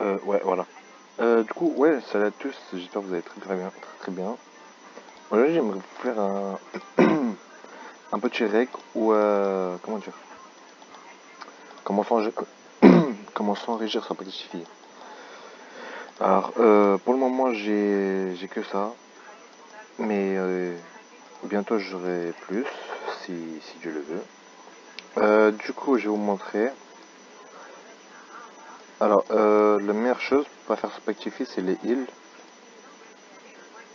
Ouais, voilà. Du coup, ouais, salut à tous, j'espère que vous allez très bien, très bien. Aujourd'hui, j'aimerais vous faire un petit rec ou, comment dire, comment s'en- comment s'enrichir sa petite fille. Alors, pour le moment, j'ai que ça, mais bientôt j'aurai plus, si Dieu le veut. Du coup, je vais vous montrer. Alors, la meilleure chose pour faire sa petite fille, c'est les heals,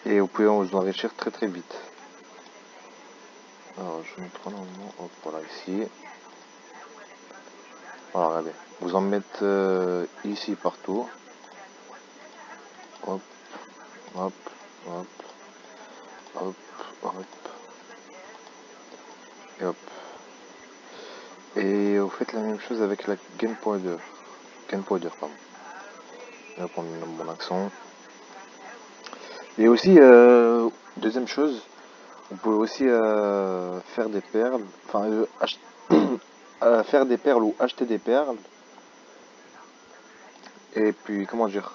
et vous pouvez vous enrichir très très vite. Alors, je vais mettre normalement, hop, voilà, ici. Voilà, regardez. Vous en mettez ici partout. Hop, hop, hop, hop, hop, et hop. Et vous faites la même chose avec la Gunpowder. Gunpowder, pardon. Je vais prendre mon accent. Et aussi, deuxième chose, vous pouvez aussi faire des perles. Enfin, faire des perles ou acheter des perles. Et puis, comment dire?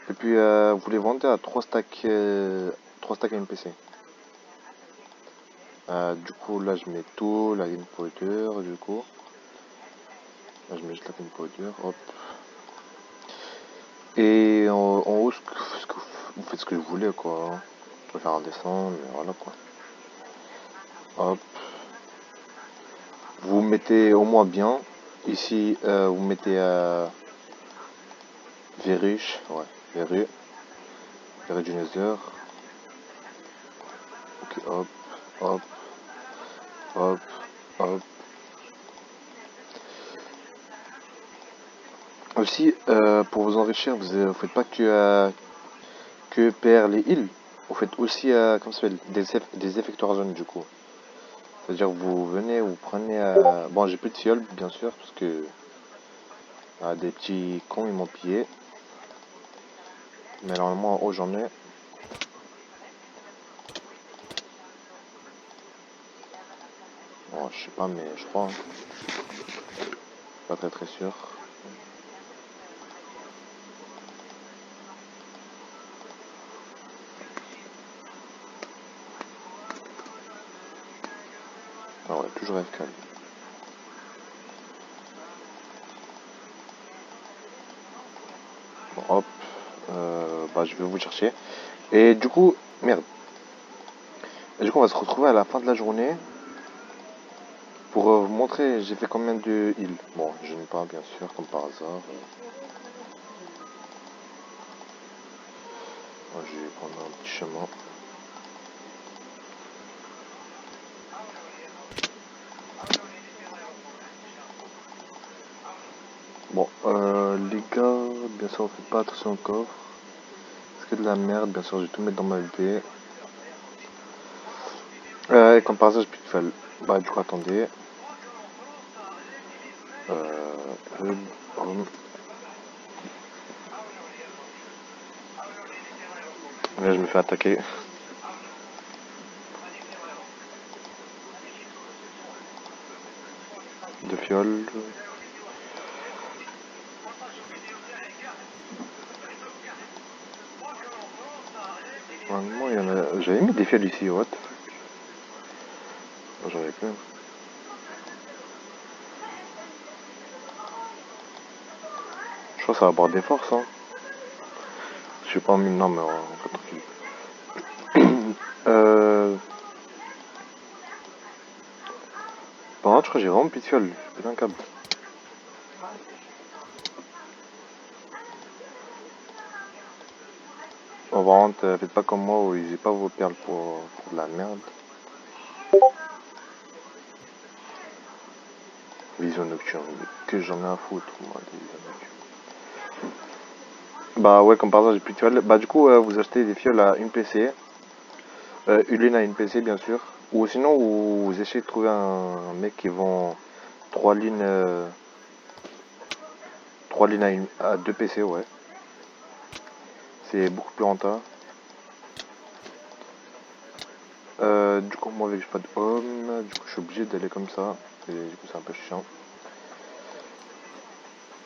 Et puis, vous les vendez à 3 stacks NPC. Du coup, là, je mets tout, la Gunpowder, du coup. Là, je mets juste la Gunpowder, hop. Et en haut, vous faites ce que vous voulez, quoi. Vous pouvez faire un dessin, mais voilà, quoi. Hop. Vous mettez au moins bien. Ici, vous mettez Verruche, ouais, Verru du Nether. Ok, hop, hop, hop, hop. Aussi, pour vous enrichir, vous ne faites pas que perles et îles. Vous faites aussi, comment ça s'appelle, des effecteurs zone, du coup. C'est-à-dire, vous venez, vous prenez. Bon, j'ai plus de fioles, bien sûr, parce que des petits cons, ils m'ont pillé. Mais normalement, en haut, j'en ai. Bon, je sais pas, mais je crois, hein. Pas très très sûr. Ah ouais, toujours FK. Bon, hop. Bah, je vais vous chercher. Et du coup, merde. Et du coup, on va se retrouver à la fin de la journée pour vous montrer j'ai fait combien de heals. Bon, je n'ai pas, bien sûr, comme par hasard. Moi, je vais prendre un petit chemin. Bon, les gars, bien sûr, faites pas attention au coffre. C'est que de la merde, bien sûr, je vais tout mettre dans ma LP. Et comme par hasard, j'ai plus de fell. Bah, du coup, attendez. Euh, hum. Là, je me fais attaquer. De fiole. Normalement, il y en a. J'avais mis des fioles ici, what? J'en avais plein. Je crois que ça va boire des forces, hein. Je suis pas en mine, non, mais en fait, tranquille. Par contre, je crois que j'ai vraiment plus de fiole. Je pète un câble. Bon, par contre, faites pas comme moi où ils n'ont pas vos perles pour de la merde. Vision nocturne. Que j'en ai à foutre, moi, des visions nocturnes. Bah ouais, comme par hasard, j'ai plus de fioles. Bah du coup, vous achetez des fioles à une PC. Une à une PC, bien sûr. Ou sinon, vous essayez de trouver un mec qui vend 3 lignes, 3 lignes à 2 PC, ouais. C'est beaucoup plus rentable. Du coup, moi, avec j'ai pas de home, du coup, je suis obligé d'aller comme ça. Et du coup, c'est un peu chiant.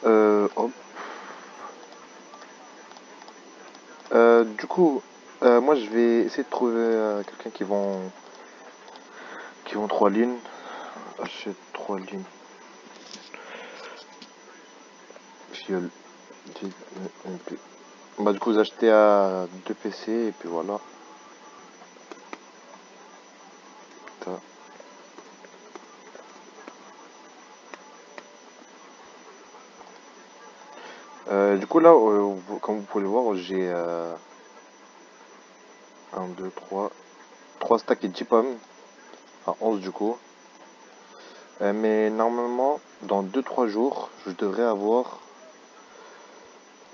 Hop. Du coup, moi je vais essayer de trouver quelqu'un qui vend 3 lignes. Achète 3 lignes. Fiole. MP. Bah du coup vous achetez à 2 PC et puis voilà. Ta. Du coup là, comme vous pouvez le voir, j'ai 1, 2, 3 stacks et 10 pommes. Enfin 11 du coup. Mais normalement, dans 2-3 jours, je devrais avoir...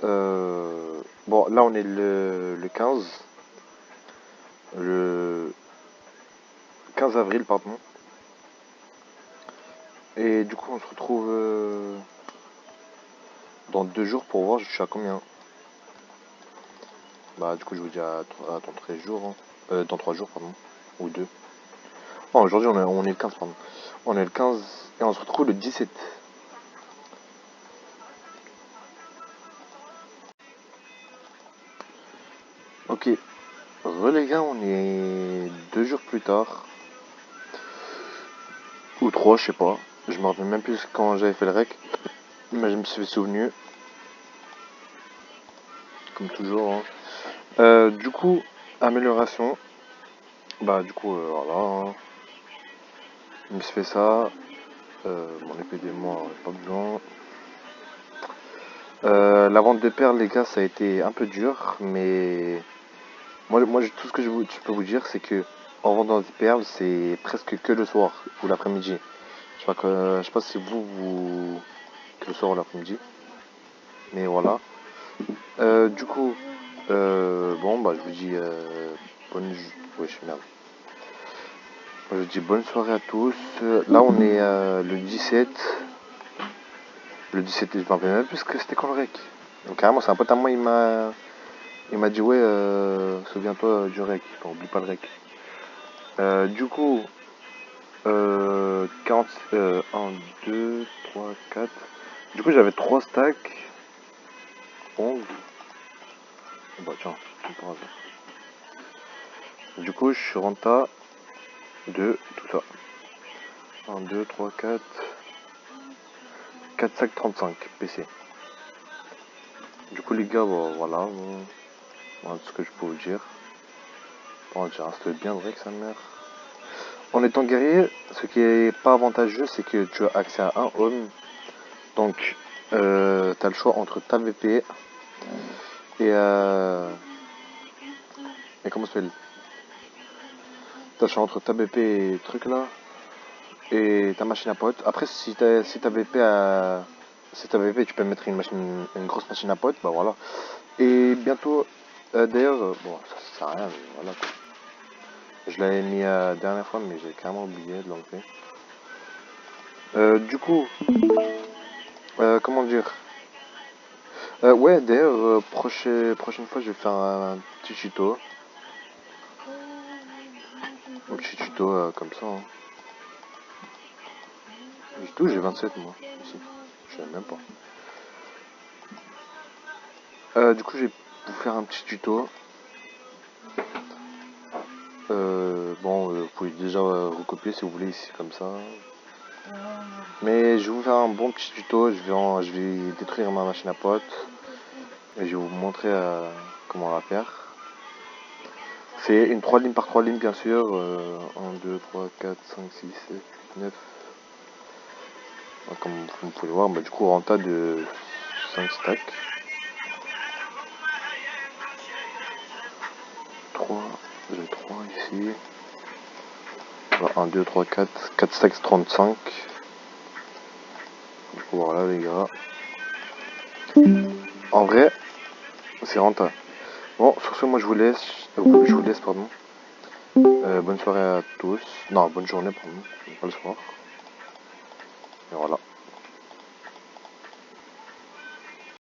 bon, là on est le 15. Le 15 avril, pardon. Et du coup, on se retrouve dans 2 jours pour voir je suis à combien. Bah, du coup, je vous dis dans 13 jours. Hein. Dans 3 jours, pardon. Ou 2. Oh, aujourd'hui, on est le 15, pardon. On est le 15 et on se retrouve le 17. Ok. Les gars, on est 2 jours plus tard. Ou 3, je sais pas. Je me rappelle même plus quand j'avais fait le rec. Mais je me suis souvenu. Comme toujours. Hein. Du coup, amélioration. Bah, du coup, voilà. Hein. Je me suis fait ça. Mon épée des mois, pas besoin. La vente de perles, les gars, ça a été un peu dur, mais moi tout ce que je peux vous dire, c'est que en vendant des perles, c'est presque que le soir ou l'après-midi. Je sais pas si que le soir ou l'après-midi, mais voilà. Du coup, bon, bah, je vous dis bonne, ouais, je suis merde. Je vous dis bonne soirée à tous. Là, on est le 17. Le 17, je me rappelle même plus que c'était quand le rec. Donc carrément, c'est un pote à moi, il m'a dit ouais, souviens-toi du rec, oublie pas le rec. Du coup, 40, 1, 2, 3, 4. Du coup, j'avais 3 stacks. 11. Bah tiens, c'est pas grave. Du coup, je suis renta de tout ça. 1, 2, 3, 4. 4 sacs 35 PC. Du coup, les gars, bah, voilà. Voilà ce que je peux vous dire. Bon, j'ai installé bien le rec, sa mère. En étant guerrier, ce qui est pas avantageux, c'est que tu as accès à un home. Donc, tu as le choix entre ta VP et comment ça s'appelle. T'as le choix entre ta BP et truc là et ta machine à potes. Après, si ta VP si ta VP, tu peux mettre une grosse machine à potes, bah voilà. Et bientôt, d'ailleurs, bon, ça sert à rien, mais voilà quoi. Je l'avais mis la dernière fois, mais j'ai carrément oublié de l'enlever. Du coup, comment dire. Ouais, d'ailleurs, prochaine fois, je vais faire un petit tuto. Un petit tuto comme ça. Hein. Du tout, j'ai 27 moi, ici. Je sais même pas. Du coup, je vais vous faire un petit tuto. Bon, vous pouvez déjà recopier si vous voulez ici comme ça. Mais je vais vous faire un bon petit tuto. Je vais détruire ma machine à potes. Et je vais vous montrer comment la faire. C'est une 3 lignes par 3 lignes bien sûr. 1, 2, 3, 4, 5, 6, 7, 9. Comme vous pouvez le voir, bah, du coup en tas de 5 stacks. 3, 2, 3 ici. 1, 2, 3, 4. 4 stacks 35. Du coup voilà les gars. En vrai, c'est rentable. Bon, sur ce, moi je vous laisse, pardon. Bonne soirée à tous. Non, bonne journée, pardon, pas le soir. Et voilà.